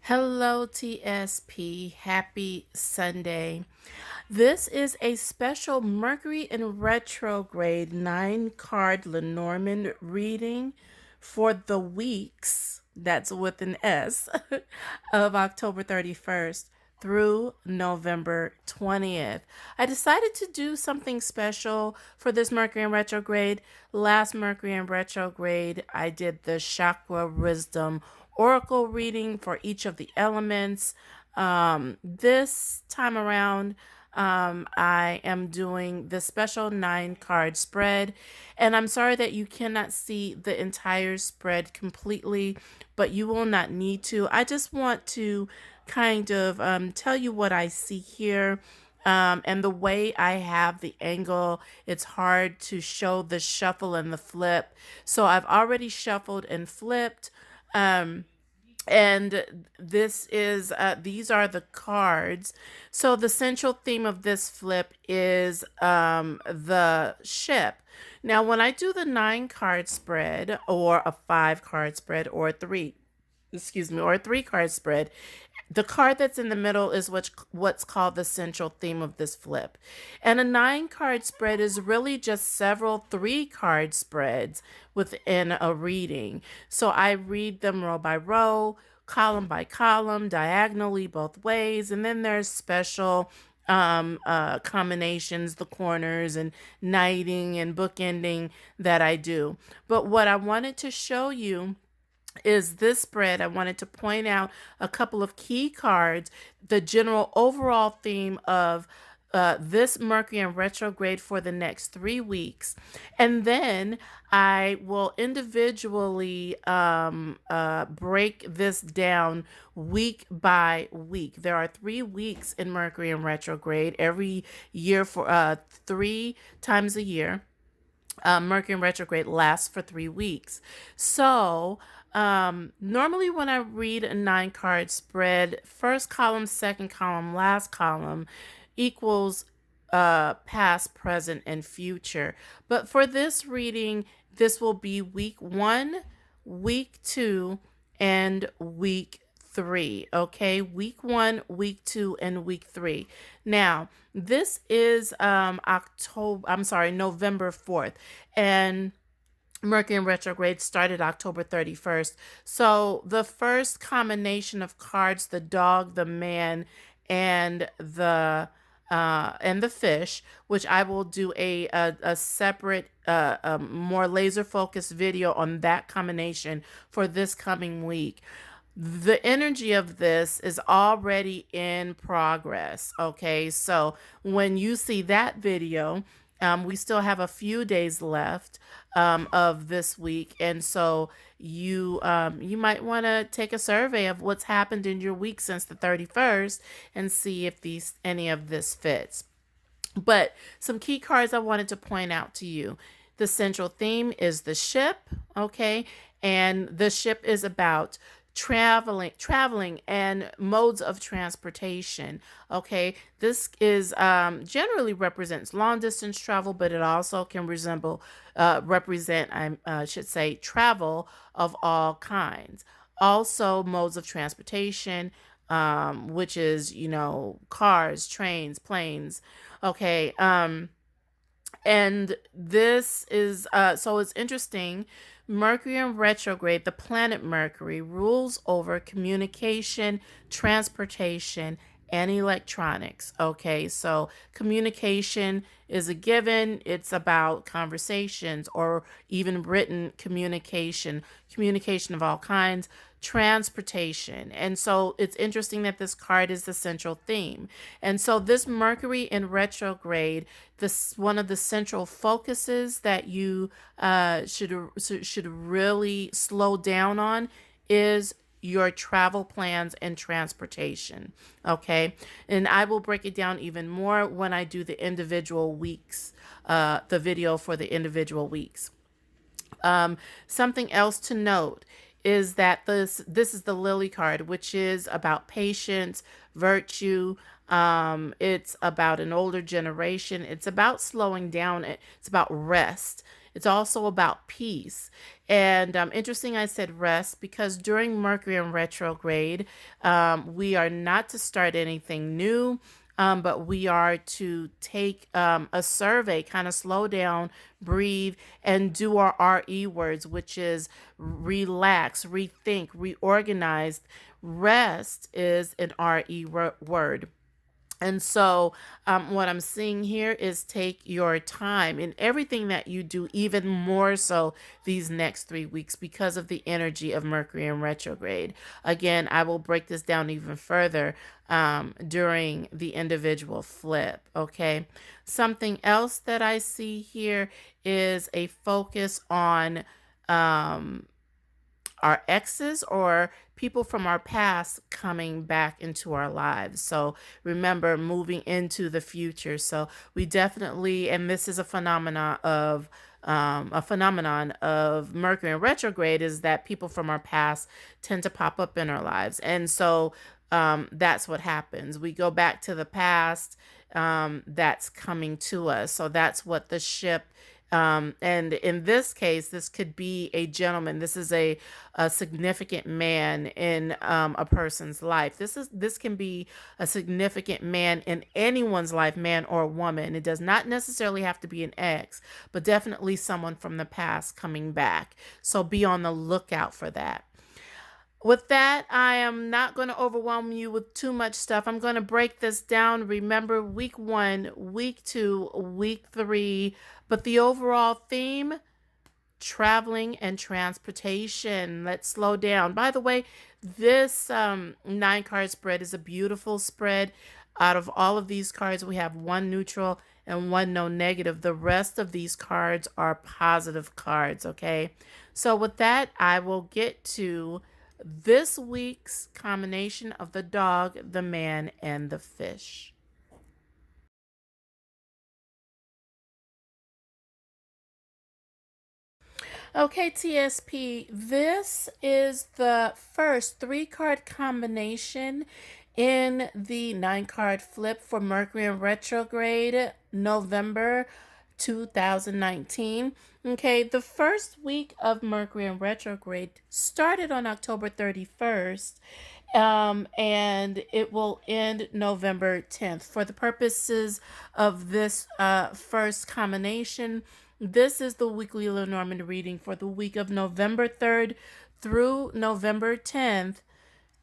Hello, TSP. Happy Sunday. This is a special Mercury in Retrograde 9 card Lenormand reading for the weeks, that's with an S, of October 31st through November 20th. I decided to do something special for this Mercury in retrograde. Last Mercury in retrograde, I did the chakra wisdom oracle reading for each of the elements. This time around, I am doing the special 9 card spread, and I'm sorry that you cannot see the entire spread completely, but you will not need to. I just want to kind of tell you what I see here. And the way I have the angle, it's hard to show the shuffle and the flip. So I've already shuffled and flipped. Um, and this is these are the cards. So the central theme of this flip is the ship. Now when I do the 9 card spread or a 5 card spread or a 3 card spread, the card that's in the middle is what's called the central theme of this flip. And a 9 card spread is really just several 3 card spreads within a reading. So I read them row by row, column by column, diagonally both ways. And then there's special combinations, the corners and knighting and bookending that I do. But what I wanted to show you is this spread. I wanted to point out a couple of key cards, the general overall theme of this Mercury in retrograde for the next 3 weeks. And then I will individually break this down week by week. There are 3 weeks in Mercury in retrograde every year for 3 times a year. Mercury in retrograde lasts for 3 weeks. So, normally when I read a 9 card spread, first column, second column, last column equals past, present, and future. But for this reading, this will be week 1, week 2, and week 3. Okay, week 1, week 2, and week 3. Now, this is November 4th. And Mercury in retrograde started October 31st. So the first combination of cards, the dog, the man, and the fish, which I will do a separate, more laser focused video on that combination for this coming week. The energy of this is already in progress. Okay, so when you see that video, we still have a few days left of this week, and so you might want to take a survey of what's happened in your week since the 31st and see if any of this fits. But some key cards I wanted to point out to you. The central theme is the ship, okay? And the ship is about traveling and modes of transportation. Okay, this is generally represents long distance travel, but it also can represent, I should say, travel of all kinds. Also modes of transportation, which is, cars, trains, planes. Okay, and this is so it's interesting. Mercury in retrograde, the planet Mercury, rules over communication, transportation, and electronics. Okay, so communication is a given. It's about conversations or even written communication, communication of all kinds, transportation. And so it's interesting that this card is the central theme. And so this Mercury in retrograde, this one of the central focuses that you should really slow down on is your travel plans and transportation. Okay, and I will break it down even more when I do the individual weeks, the video for the individual weeks. Something else to note is that this is the Lily card, which is about patience, virtue. It's about an older generation. It's about slowing down. It's about rest. It's also about peace. And interesting, I said rest because during Mercury in retrograde, we are not to start anything new. But we are to take a survey, kind of slow down, breathe, and do our RE words, which is relax, rethink, reorganize. Rest is an RE word. And so, what I'm seeing here is take your time in everything that you do, even more so these next 3 weeks because of the energy of Mercury in retrograde. Again, I will break this down even further during the individual flip. Okay. Something else that I see here is a focus on um, our exes or people from our past coming back into our lives. So remember, moving into the future. So we definitely, and this is a phenomenon of Mercury in retrograde, is that people from our past tend to pop up in our lives. And so that's what happens. We go back to the past, that's coming to us. So that's what the ship, and in this case, this could be a gentleman. This is a significant man in a person's life. This can be a significant man in anyone's life, man or woman. It does not necessarily have to be an ex, but definitely someone from the past coming back. So be on the lookout for that. With that, I am not going to overwhelm you with too much stuff. I'm going to break this down. Remember, week 1, week 2, week 3, but the overall theme, traveling and transportation. Let's slow down. By the way, this 9-card spread is a beautiful spread. Out of all of these cards, we have 1 neutral and 1 no negative. The rest of these cards are positive cards, okay? So with that, I will get to this week's combination of the dog, the man, and the fish. Okay, TSP, this is the first 3-card combination in the 9-card flip for Mercury in retrograde, November 2019. Okay, the first week of Mercury in retrograde started on October 31st, and it will end November 10th. For the purposes of this first combination, this is the weekly Lenormand reading for the week of November 3rd through November 10th,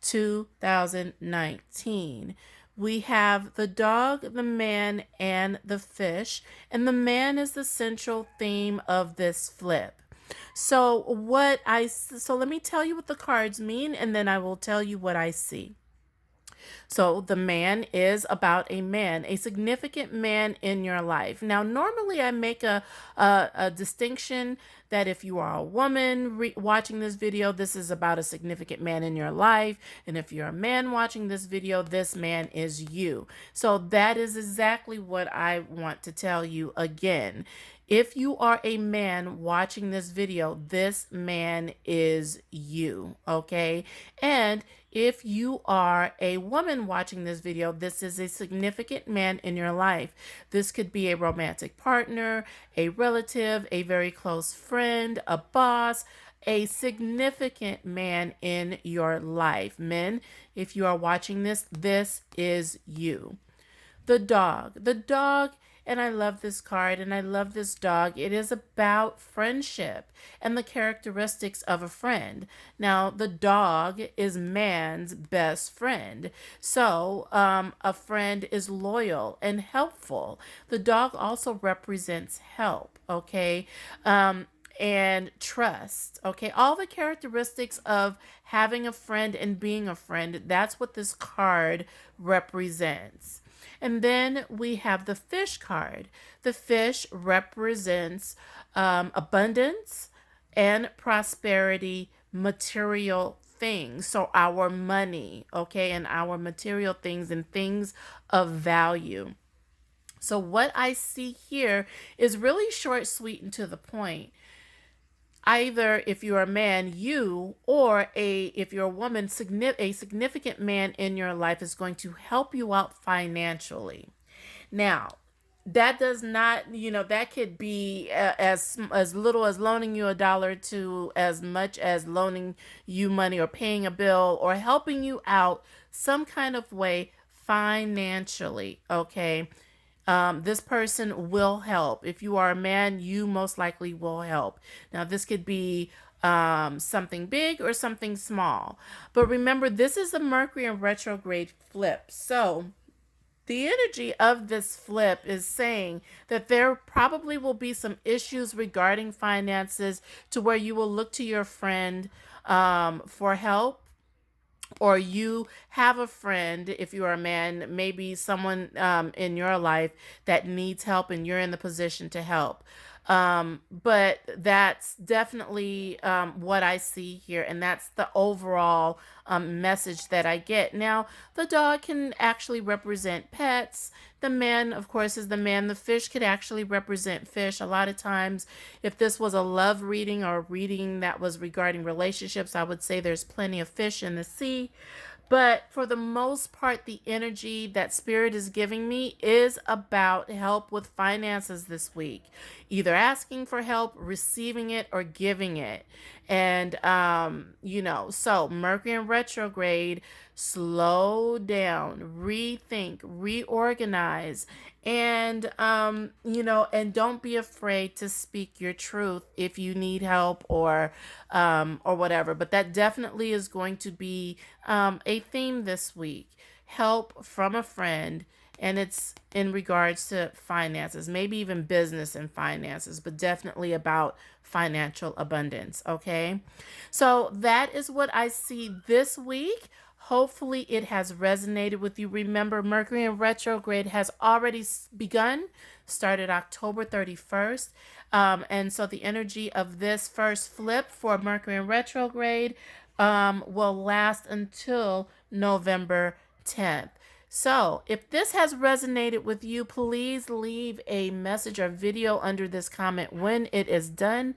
2019. We have the dog, the man, and the fish, and the man is the central theme of this flip. So let me tell you what the cards mean, and then I will tell you what I see. So the man is about a man, a significant man in your life. Now, normally I make a distinction that if you are a woman watching this video, this is about a significant man in your life. And if you're a man watching this video, this man is you. So that is exactly what I want to tell you again. If you are a man watching this video, this man is you, okay? And if you are a woman watching this video, this is a significant man in your life. This could be a romantic partner, a relative, a very close friend, a boss, a significant man in your life. Men, if you are watching this, this is you. The dog. The dog, and I love this card and I love this dog. It is about friendship and the characteristics of a friend. Now, the dog is man's best friend. So, a friend is loyal and helpful. The dog also represents help, okay? And trust, okay? All the characteristics of having a friend and being a friend, that's what this card represents. And then we have the fish card. The fish represents abundance and prosperity, material things. So our money, okay, and our material things and things of value. So what I see here is really short, sweet, and to the point. Either if you're a man, you, or if you're a woman, a significant man in your life is going to help you out financially. Now, that does not, that could be as little as loaning you a dollar to as much as loaning you money or paying a bill or helping you out some kind of way financially. Okay. This person will help. If you are a man, you most likely will help. Now, this could be something big or something small. But remember, this is the Mercury in retrograde flip. So, the energy of this flip is saying that there probably will be some issues regarding finances to where you will look to your friend for help, or you have a friend, if you are a man, maybe someone in your life that needs help and you're in the position to help. But that's definitely what I see here, and that's the overall message that I get. Now, the dog can actually represent pets. The man, of course, is the man. The fish could actually represent fish. A lot of times, if this was a love reading or a reading that was regarding relationships, I would say there's plenty of fish in the sea. But for the most part, the energy that Spirit is giving me is about help with finances this week. Either asking for help, receiving it, or giving it. And, so Mercury in retrograde, slow down, rethink, reorganize, and don't be afraid to speak your truth if you need help or whatever. But that definitely is going to be a theme this week. Help from a friend, and it's in regards to finances, maybe even business and finances, but definitely about financial abundance. Okay. So that is what I see this week. Hopefully, it has resonated with you. Remember, Mercury in retrograde has already begun, started October 31st. And so, the energy of this first flip for Mercury in retrograde will last until November 10th. So, if this has resonated with you, please leave a message or video under this comment when it is done.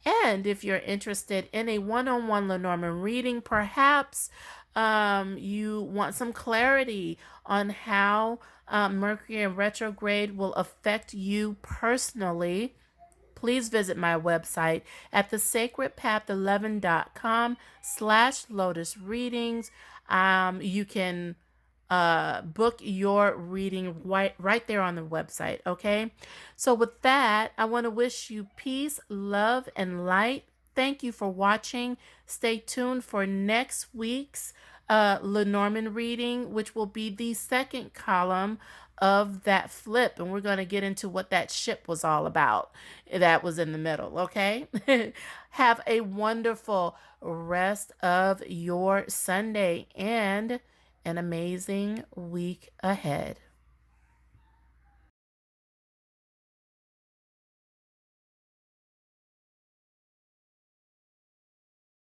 And if you're interested in a one-on-one Lenormand reading, perhaps you want some clarity on how Mercury in retrograde will affect you personally, please visit my website at thesacredpath11.com/lotus readings. You can book your reading right there on the website. Okay. So with that, I want to wish you peace, love, and light. Thank you for watching. Stay tuned for next week's Lenormand reading, which will be the second column of that flip. And we're going to get into what that ship was all about that was in the middle. Okay. Have a wonderful rest of your Sunday and an amazing week ahead.